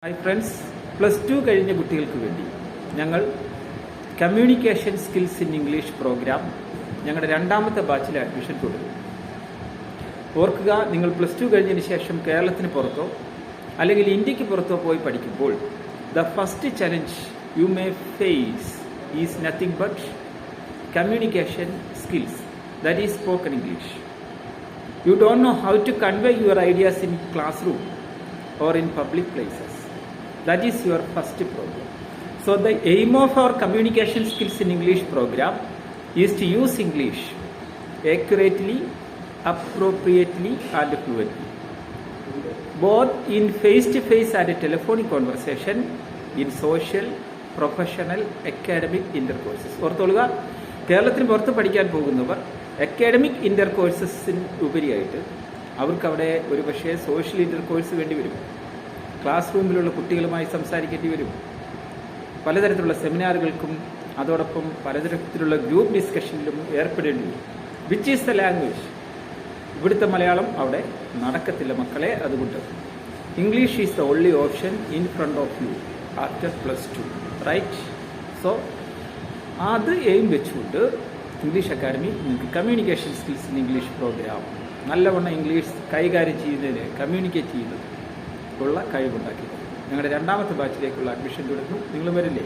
Hi friends, +2 കഴിഞ്ഞ കുട്ടികൾക്ക് വേണ്ടി ഞങ്ങൾ communication skills in English programme ഞങ്ങളുടെ രണ്ടാമത്തെ ബാച്ചിൽ അഡ്മിഷൻ തുടരും. ഓർക്കുക, നിങ്ങൾ +2 കഴിഞ്ഞതിന് ശേഷം കേരളത്തിന് പുറത്തോ അല്ലെങ്കിൽ ഇന്ത്യക്ക് പുറത്തോ പോയി പഠിക്കുമ്പോൾ the first challenge you may face is nothing but communication skills, that is spoken English. You don't know how to convey your ideas in classroom or in public places. That is your first problem. So the aim of our communication skills in English program is to use English accurately, appropriately and fluently, both in face-to-face and telephonic conversation, in social, professional, academic intercourses. ഓർത്തോളുക, കേരളത്തിന് പുറത്ത് പഠിക്കാൻ പോകുന്നവർ academic ഇൻ്റർകോഴ്സസിന് ഉപരിയായിട്ട് അവർക്കവിടെ ഒരു പക്ഷേ social intercourse വേണ്ടി വരും. Class റൂമിലുള്ള കുട്ടികളുമായി സംസാരിക്കേണ്ടി വരും. പലതരത്തിലുള്ള സെമിനാറുകൾക്കും അതോടൊപ്പം പലതരത്തിലുള്ള ഗ്രൂപ്പ് ഡിസ്കഷനിലും ഏർപ്പെടേണ്ടി വരും. Which is the language? ഇവിടുത്തെ മലയാളം അവിടെ നടക്കത്തില്ല മക്കളെ. അതുകൊണ്ട് English is the only option in front of you after +2, right? So അത് എയിം വെച്ചുകൊണ്ട് ഇംഗ്ലീഷ് അക്കാഡമി നിങ്ങൾക്ക് communication skills in English programme നല്ലവണ്ണം ഇംഗ്ലീഷ് കൈകാര്യം ചെയ്യുന്നതിന്, കമ്മ്യൂണിക്കേറ്റ് ചെയ്യുന്നത് ഉള്ള കഴിവുണ്ടാക്കി ഞങ്ങളുടെ രണ്ടാമത്തെ ബാച്ചിലേക്കുള്ള അഡ്മിഷൻ തുടരുന്നു. നിങ്ങൾ വരില്ലേ?